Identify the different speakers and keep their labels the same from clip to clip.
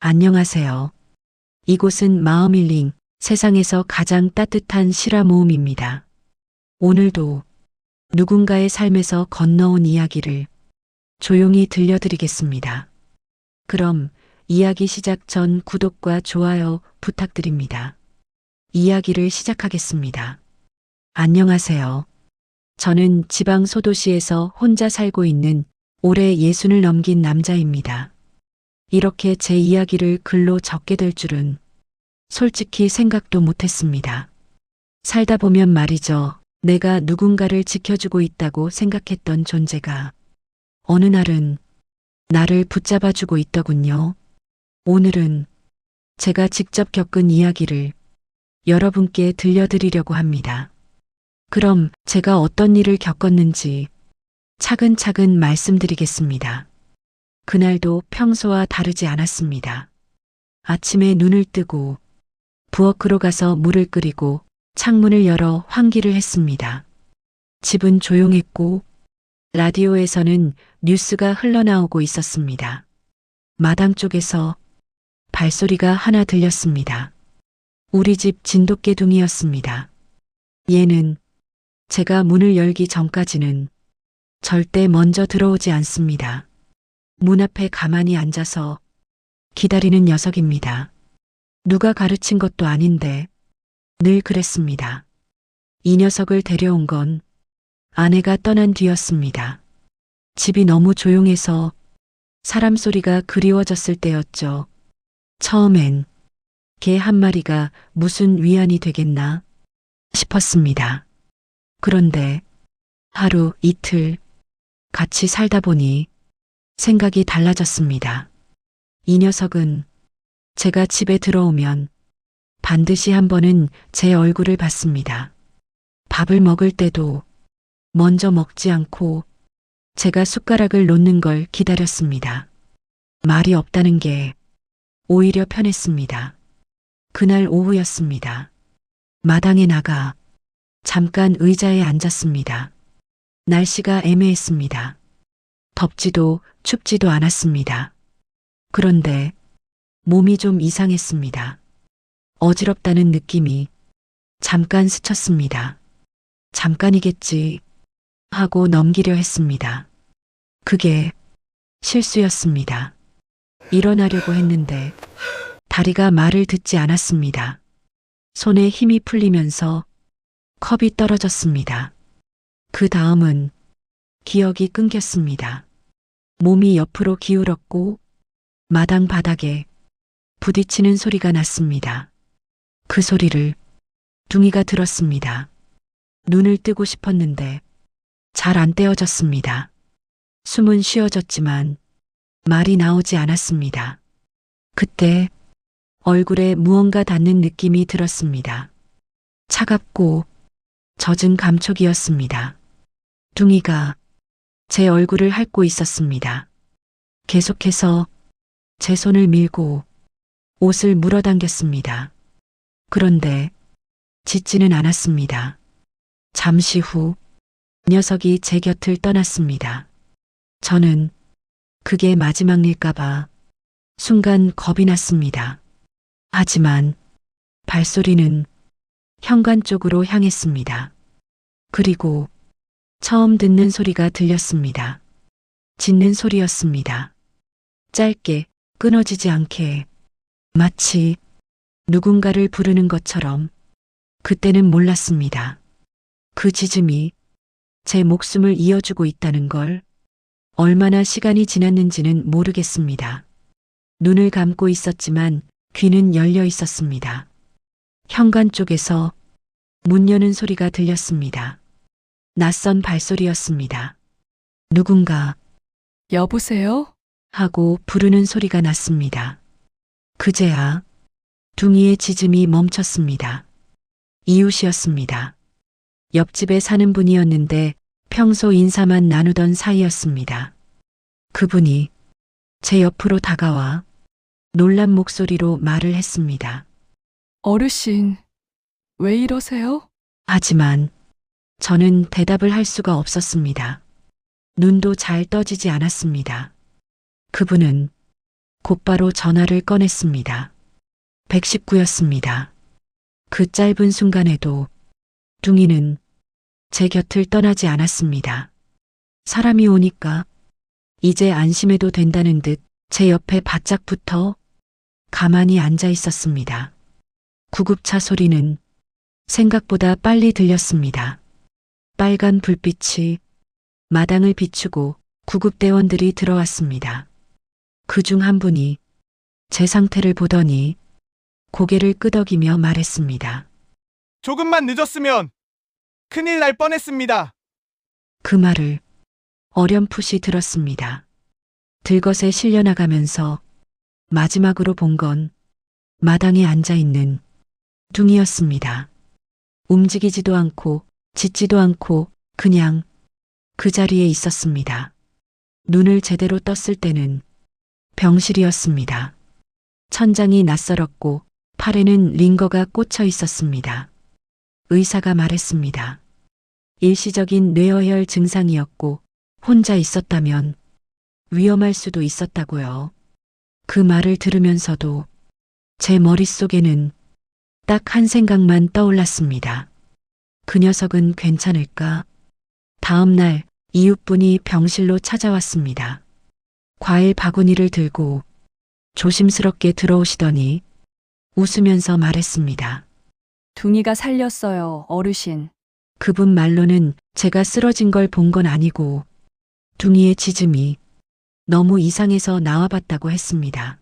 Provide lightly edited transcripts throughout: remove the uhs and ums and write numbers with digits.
Speaker 1: 안녕하세요. 이곳은 마음힐링, 세상에서 가장 따뜻한 실화 모음입니다. 오늘도 누군가의 삶에서 건너온 이야기를 조용히 들려드리겠습니다. 그럼 이야기 시작 전 구독과 좋아요 부탁드립니다. 이야기를 시작하겠습니다. 안녕하세요. 저는 지방 소도시에서 혼자 살고 있는 올해 60을 넘긴 남자입니다. 이렇게 제 이야기를 글로 적게 될 줄은 솔직히 생각도 못했습니다. 살다 보면 말이죠. 내가 누군가를 지켜주고 있다고 생각했던 존재가 어느 날은 나를 붙잡아주고 있더군요. 오늘은 제가 직접 겪은 이야기를 여러분께 들려드리려고 합니다. 그럼 제가 어떤 일을 겪었는지 차근차근 말씀드리겠습니다. 그날도 평소와 다르지 않았습니다. 아침에 눈을 뜨고 부엌으로 가서 물을 끓이고 창문을 열어 환기를 했습니다. 집은 조용했고 라디오에서는 뉴스가 흘러나오고 있었습니다. 마당 쪽에서 발소리가 하나 들렸습니다. 우리 집 진돗개둥이였습니다. 얘는 제가 문을 열기 전까지는 절대 먼저 들어오지 않습니다. 문 앞에 가만히 앉아서 기다리는 녀석입니다. 누가 가르친 것도 아닌데 늘 그랬습니다. 이 녀석을 데려온 건 아내가 떠난 뒤였습니다. 집이 너무 조용해서 사람 소리가 그리워졌을 때였죠. 처음엔 개 한 마리가 무슨 위안이 되겠나 싶었습니다. 그런데 하루 이틀 같이 살다 보니 생각이 달라졌습니다. 이 녀석은 제가 집에 들어오면 반드시 한 번은 제 얼굴을 봤습니다. 밥을 먹을 때도 먼저 먹지 않고 제가 숟가락을 놓는 걸 기다렸습니다. 말이 없다는 게 오히려 편했습니다. 그날 오후였습니다. 마당에 나가 잠깐 의자에 앉았습니다. 날씨가 애매했습니다. 덥지도 춥지도 않았습니다. 그런데 몸이 좀 이상했습니다. 어지럽다는 느낌이 잠깐 스쳤습니다. 잠깐이겠지 하고 넘기려 했습니다. 그게 실수였습니다. 일어나려고 했는데 다리가 말을 듣지 않았습니다. 손에 힘이 풀리면서 컵이 떨어졌습니다. 그 다음은 기억이 끊겼습니다. 몸이 옆으로 기울었고 마당 바닥에 부딪히는 소리가 났습니다. 그 소리를 둥이가 들었습니다. 눈을 뜨고 싶었는데 잘 안 떼어졌습니다. 숨은 쉬어졌지만 말이 나오지 않았습니다. 그때 얼굴에 무언가 닿는 느낌이 들었습니다. 차갑고 젖은 감촉이었습니다. 둥이가 제 얼굴을 핥고 있었습니다. 계속해서 제 손을 밀고 옷을 물어당겼습니다. 그런데 짖지는 않았습니다. 잠시 후 녀석이 제 곁을 떠났습니다. 저는 그게 마지막 일까봐 순간 겁이 났습니다. 하지만 발소리는 현관 쪽으로 향했습니다. 그리고 처음 듣는 소리가 들렸습니다. 짖는 소리였습니다. 짧게 끊어지지 않게 마치 누군가를 부르는 것처럼. 그때는 몰랐습니다. 그 짖음이 제 목숨을 이어주고 있다는 걸. 얼마나 시간이 지났는지는 모르겠습니다. 눈을 감고 있었지만 귀는 열려 있었습니다. 현관 쪽에서 문 여는 소리가 들렸습니다. 낯선 발소리였습니다. 누군가
Speaker 2: 여보세요?
Speaker 1: 하고 부르는 소리가 났습니다. 그제야 둥이의 짖음이 멈췄습니다. 이웃이었습니다. 옆집에 사는 분이었는데 평소 인사만 나누던 사이였습니다. 그분이 제 옆으로 다가와 놀란 목소리로 말을 했습니다.
Speaker 2: 어르신, 왜 이러세요?
Speaker 1: 하지만 저는 대답을 할 수가 없었습니다. 눈도 잘 떠지지 않았습니다. 그분은 곧바로 전화를 꺼냈습니다. 119였습니다. 그 짧은 순간에도 둥이는 제 곁을 떠나지 않았습니다. 사람이 오니까 이제 안심해도 된다는 듯 제 옆에 바짝 붙어 가만히 앉아 있었습니다. 구급차 소리는 생각보다 빨리 들렸습니다. 빨간 불빛이 마당을 비추고 구급대원들이 들어왔습니다. 그중 한 분이 제 상태를 보더니 고개를 끄덕이며 말했습니다.
Speaker 3: 조금만 늦었으면 큰일 날 뻔했습니다.
Speaker 1: 그 말을 어렴풋이 들었습니다. 들것에 실려나가면서 마지막으로 본 건 마당에 앉아 있는 둥이였습니다. 움직이지도 않고 짖지도 않고 그냥 그 자리에 있었습니다. 눈을 제대로 떴을 때는 병실이었습니다. 천장이 낯설었고 팔에는 링거가 꽂혀 있었습니다. 의사가 말했습니다. 일시적인 뇌어혈 증상이었고 혼자 있었다면 위험할 수도 있었다고요. 그 말을 들으면서도 제 머릿속에는 딱 한 생각만 떠올랐습니다. 그 녀석은 괜찮을까? 다음 날 이웃분이 병실로 찾아왔습니다. 과일 바구니를 들고 조심스럽게 들어오시더니 웃으면서 말했습니다.
Speaker 2: 둥이가 살렸어요, 어르신.
Speaker 1: 그분 말로는 제가 쓰러진 걸 본 건 아니고 둥이의 짖음이 너무 이상해서 나와봤다고 했습니다.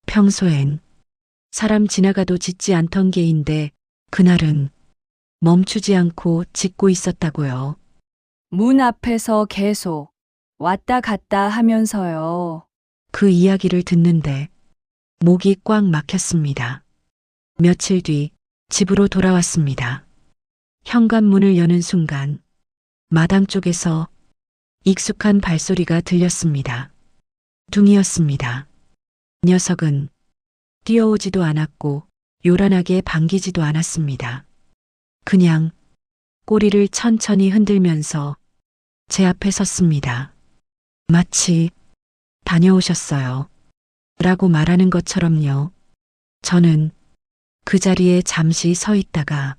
Speaker 1: 평소엔 사람 지나가도 짖지 않던 개인데 그날은 멈추지 않고 짖고 있었다고요.
Speaker 2: 문 앞에서 계속 왔다 갔다 하면서요.
Speaker 1: 그 이야기를 듣는데 목이 꽉 막혔습니다. 며칠 뒤 집으로 돌아왔습니다. 현관문을 여는 순간 마당 쪽에서 익숙한 발소리가 들렸습니다. 둥이였습니다. 녀석은 뛰어오지도 않았고 요란하게 반기지도 않았습니다. 그냥 꼬리를 천천히 흔들면서 제 앞에 섰습니다. 마치 다녀오셨어요. 라고 말하는 것처럼요. 저는 그 자리에 잠시 서 있다가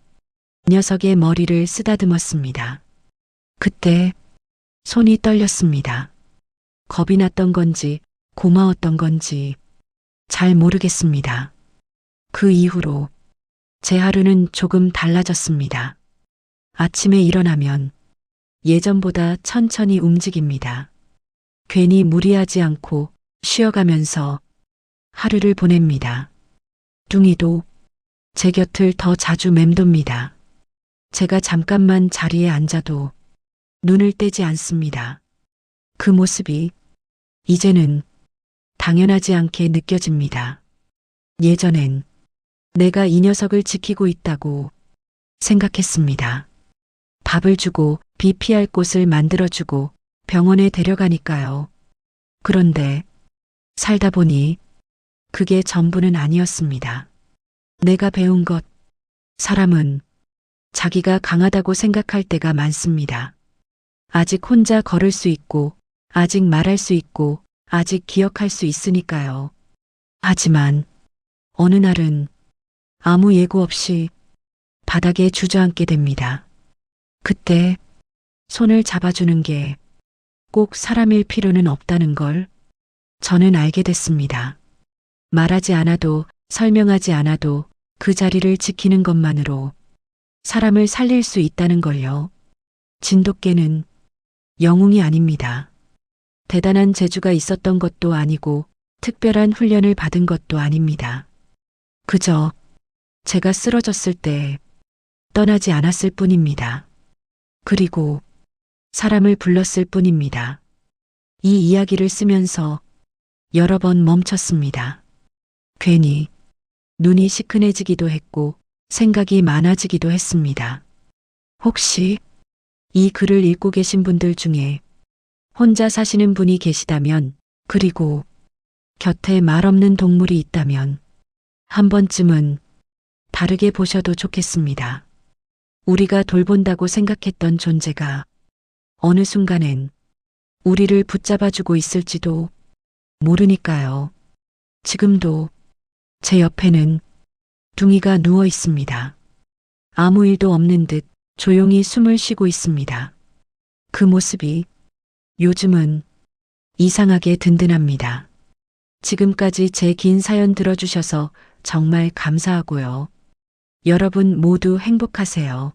Speaker 1: 녀석의 머리를 쓰다듬었습니다. 그때 손이 떨렸습니다. 겁이 났던 건지 고마웠던 건지 잘 모르겠습니다. 그 이후로 제 하루는 조금 달라졌습니다. 아침에 일어나면 예전보다 천천히 움직입니다. 괜히 무리하지 않고 쉬어가면서 하루를 보냅니다. 둥이도 제 곁을 더 자주 맴돕니다. 제가 잠깐만 자리에 앉아도 눈을 떼지 않습니다. 그 모습이 이제는 당연하지 않게 느껴집니다. 예전엔 내가 이 녀석을 지키고 있다고 생각했습니다. 밥을 주고 비 피할 곳을 만들어주고 병원에 데려가니까요. 그런데 살다 보니 그게 전부는 아니었습니다. 내가 배운 것, 사람은 자기가 강하다고 생각할 때가 많습니다. 아직 혼자 걸을 수 있고, 아직 말할 수 있고, 아직 기억할 수 있으니까요. 하지만 어느 날은 아무 예고 없이 바닥에 주저앉게 됩니다. 그때 손을 잡아주는 게 꼭 사람일 필요는 없다는 걸 저는 알게 됐습니다. 말하지 않아도 설명하지 않아도 그 자리를 지키는 것만으로 사람을 살릴 수 있다는 걸요. 진돗개는 영웅이 아닙니다. 대단한 재주가 있었던 것도 아니고 특별한 훈련을 받은 것도 아닙니다. 그저 제가 쓰러졌을 때 떠나지 않았을 뿐입니다. 그리고 사람을 불렀을 뿐입니다. 이 이야기를 쓰면서 여러 번 멈췄습니다. 괜히 눈이 시큰해지기도 했고 생각이 많아지기도 했습니다. 혹시 이 글을 읽고 계신 분들 중에 혼자 사시는 분이 계시다면, 그리고 곁에 말 없는 동물이 있다면 한 번쯤은 다르게 보셔도 좋겠습니다. 우리가 돌본다고 생각했던 존재가 어느 순간엔 우리를 붙잡아주고 있을지도 모르니까요. 지금도 제 옆에는 둥이가 누워 있습니다. 아무 일도 없는 듯 조용히 숨을 쉬고 있습니다. 그 모습이 요즘은 이상하게 든든합니다. 지금까지 제 긴 사연 들어주셔서 정말 감사하고요. 여러분 모두 행복하세요.